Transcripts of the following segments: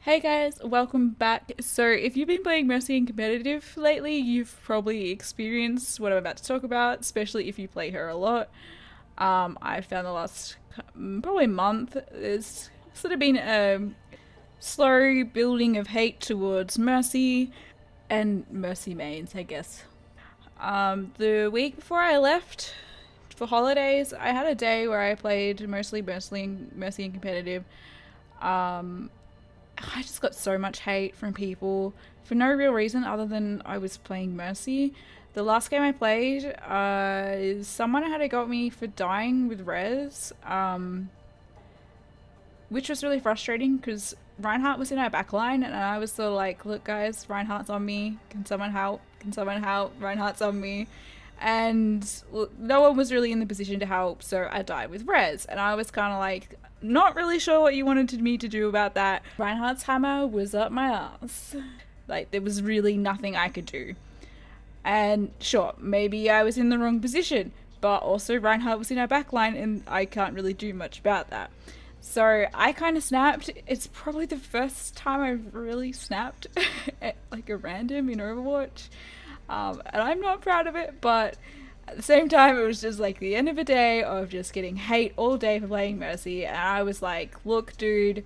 Hey guys, welcome back. So, if you've been playing Mercy in competitive lately, you've probably experienced what I'm about to talk about, especially if you play her a lot. I found the last probably month there's sort of been a slow building of hate towards Mercy and Mercy mains, I guess. The week before I left for holidays, I had a day where I played mostly Mercy in competitive. Um, I just got so much hate from people for no real reason other than I was playing Mercy. The last game I played, someone had to go at me for dying with Res, which was really frustrating because Reinhardt was in our backline and I was sort of like, look guys, Reinhardt's on me. Can someone help? Can someone help? Reinhardt's on me. And no one was really in the position to help, so I died with Res. And I was kind of like, not really sure what you wanted me to do about that. Reinhardt's hammer was up my ass. Like, there was really nothing I could do. And sure, maybe I was in the wrong position, but also Reinhardt was in our backline and I can't really do much about that. So I kind of snapped. It's probably the first time I've really snapped at like a random in Overwatch. And I'm not proud of it, but at the same time, it was just like the end of a day of just getting hate all day for playing Mercy. And I was like, look, dude,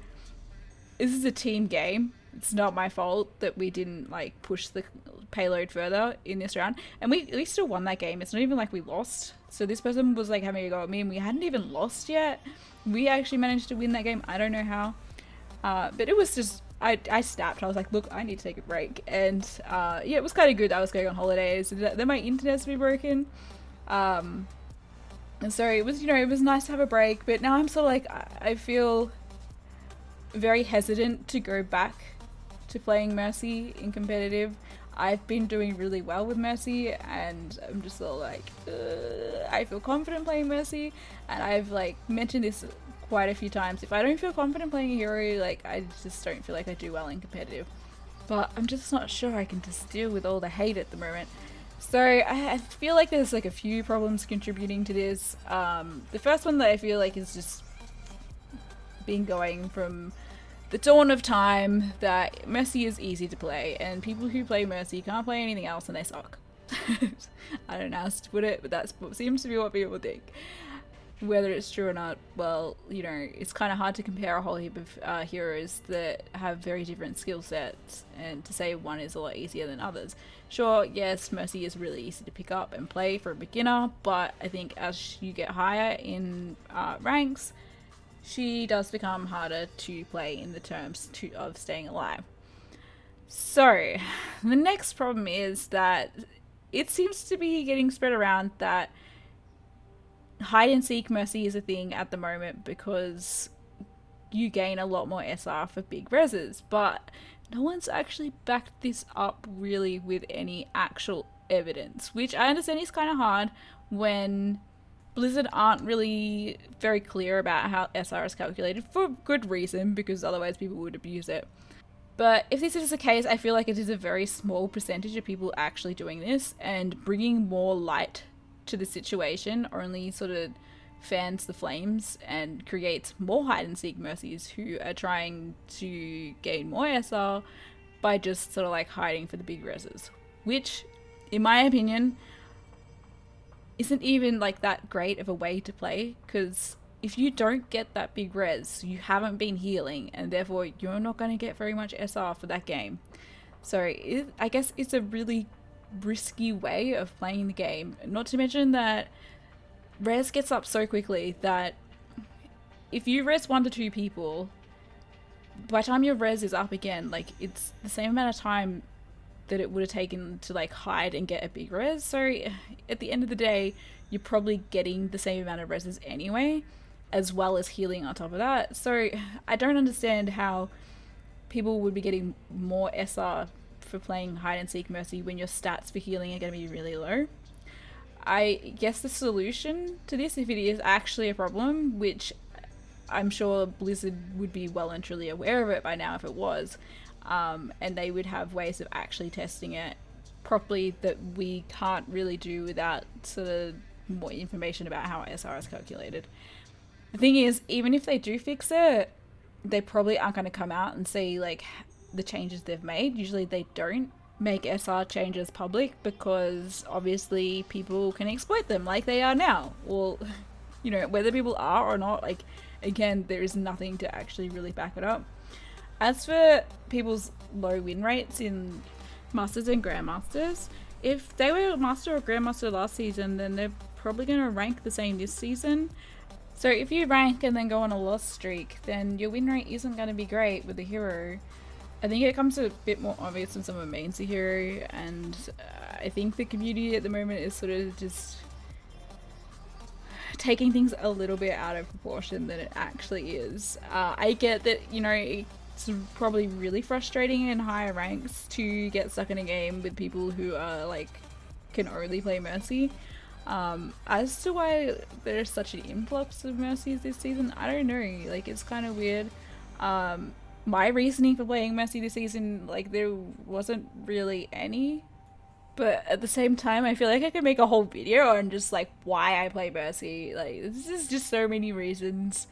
this is a team game. It's not my fault that we didn't like push the payload further in this round. And we still won that game. It's not even like we lost. So this person was like having a go at me and we hadn't even lost yet. We actually managed to win that game. I don't know how. But it was just, I snapped. I was like, look, I need to take a break. And yeah, it was kind of good. I was going on holidays. Then my internet's been broken. And so it was, it was nice to have a break. But now I'm sort of like, I feel very hesitant to go back to playing Mercy in competitive. I've been doing really well with Mercy and I'm just sort of like, I feel confident playing Mercy. And I've like mentioned this quite a few times. If I don't feel confident playing a hero, like I just don't feel like I do well in competitive. But I'm just not sure I can just deal with all the hate at the moment. So I feel like there's like a few problems contributing to this. The first one that I feel like is just been going from the dawn of time that Mercy is easy to play and people who play Mercy can't play anything else and they suck. I don't know how to put it, but that's what seems to be what people think. Whether it's true or not, well, it's kind of hard to compare a whole heap of heroes that have very different skill sets and to say one is a lot easier than others. Sure, yes, Mercy is really easy to pick up and play for a beginner, but I think as you get higher in ranks, she does become harder to play in the terms of staying alive. So, the next problem is that it seems to be getting spread around that hide and seek Mercy is a thing at the moment because you gain a lot more SR for big reses, but no one's actually backed this up really with any actual evidence, which I understand is kind of hard when Blizzard aren't really very clear about how SR is calculated for good reason, because otherwise people would abuse it. But if this is the case, I feel like it is a very small percentage of people actually doing this, and bringing more light to the situation only sort of fans the flames and creates more hide and seek Mercies who are trying to gain more SR by just sort of like hiding for the big reses, which, in my opinion, isn't even like that great of a way to play, because if you don't get that big res, you haven't been healing and therefore you're not going to get very much SR for that game. So I guess it's a really risky way of playing the game, not to mention that res gets up so quickly that if you res 1 to 2 people, by the time your res is up again, like it's the same amount of time that it would have taken to like hide and get a big res. So at the end of the day, you're probably getting the same amount of reses anyway, as well as healing on top of that. So I don't understand how people would be getting more SR for playing hide and seek Mercy when your stats for healing are going to be really low. I guess the solution to this, if it is actually a problem, which I'm sure Blizzard would be well and truly aware of it by now if it was, and they would have ways of actually testing it properly that we can't really do without sort of more information about how SR is calculated. The thing is, even if they do fix it, they probably aren't going to come out and say like the changes they've made. Usually they don't make SR changes public because obviously people can exploit them like they are now. Well, you know, whether people are or not, like, again, there is nothing to actually really back it up. As for people's low win rates in Masters and Grandmasters, if they were Master or Grandmaster last season, then they're probably going to rank the same this season. So if you rank and then go on a loss streak, then your win rate isn't going to be great with the hero. I think it comes a bit more obvious when someone mains a hero, and I think the community at the moment is sort of just taking things a little bit out of proportion than it actually is. I get that, you know, it's probably really frustrating in higher ranks to get stuck in a game with people who are like can only play Mercy. As to why there's such an influx of Mercies this season, I don't know, like it's kind of weird. My reasoning for playing Mercy this season, like there wasn't really any, but at the same time I feel like I could make a whole video on just like why I play Mercy. Like this is just so many reasons,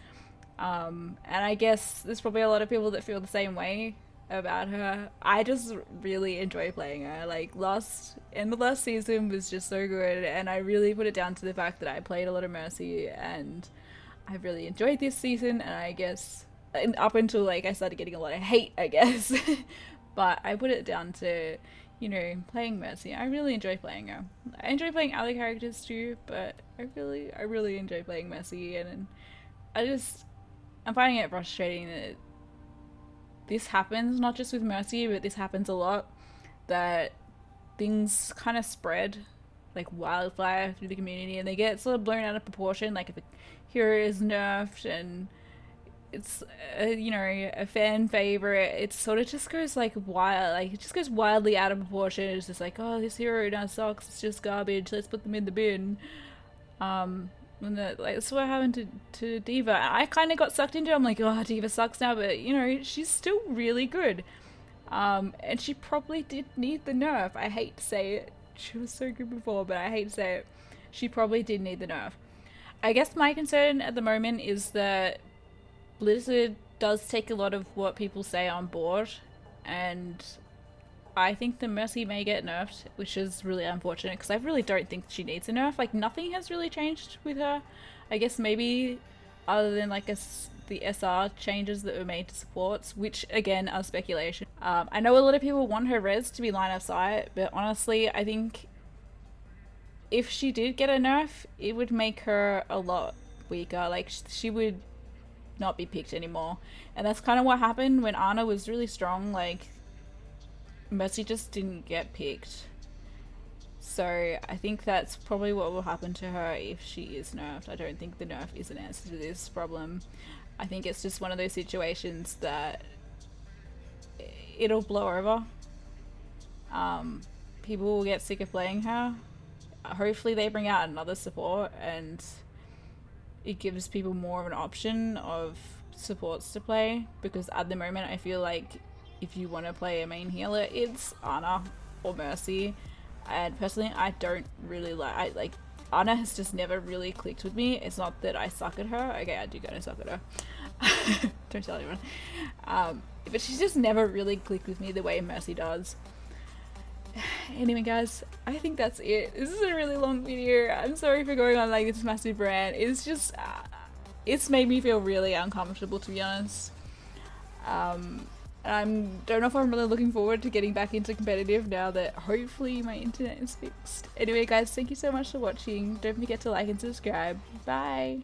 and I guess there's probably a lot of people that feel the same way about her. I just really enjoy playing her. Like the last season was just so good, and I really put it down to the fact that I played a lot of Mercy, and I really enjoyed this season, and I guess up until like I started getting a lot of hate, I guess. But I put it down to, you know, playing Mercy. I really enjoy playing her. I enjoy playing other characters too, but I really enjoy playing Mercy, and I'm finding it frustrating that this happens, not just with Mercy, but this happens a lot, that things kind of spread like wildfire through the community and they get sort of blown out of proportion. Like if a hero is nerfed and it's you know, a fan favorite, it sort of just goes like wild, like it just goes wildly out of proportion. It's just like, oh, this hero now sucks, it's just garbage, let's put them in the bin. And like that's what happened to D.Va. I kind of got sucked into it. I'm like, oh, D.Va sucks now, but you know, she's still really good. And she probably did need the nerf. I hate to say it, she was so good before, but I hate to say it, she probably did need the nerf. I guess my concern at the moment is that Blizzard does take a lot of what people say on board, and I think the Mercy may get nerfed, which is really unfortunate because I really don't think she needs a nerf. Like nothing has really changed with her. I guess maybe other than like the SR changes that were made to supports, which again are speculation. I know a lot of people want her res to be line of sight, but honestly I think if she did get a nerf, it would make her a lot weaker. Like she would not be picked anymore, and that's kind of what happened when Ana was really strong. Like Mercy just didn't get picked, so I think that's probably what will happen to her if she is nerfed. I don't think the nerf is an answer to this problem. I think it's just one of those situations that it'll blow over. People will get sick of playing her. Hopefully they bring out another support and it gives people more of an option of supports to play, because at the moment I feel like if you want to play a main healer, it's Ana or Mercy, and personally I don't really like Ana has just never really clicked with me. It's not that I suck at her. Okay, I do kind of suck at her. Don't tell anyone. But she's just never really clicked with me the way Mercy does. Anyway guys, I think that's it. This is a really long video. I'm sorry for going on like this massive rant. It's just it's made me feel really uncomfortable, to be honest. I don't know if I'm really looking forward to getting back into competitive now that hopefully my internet is fixed. Anyway guys, thank you so much for watching. Don't forget to like and subscribe. Bye!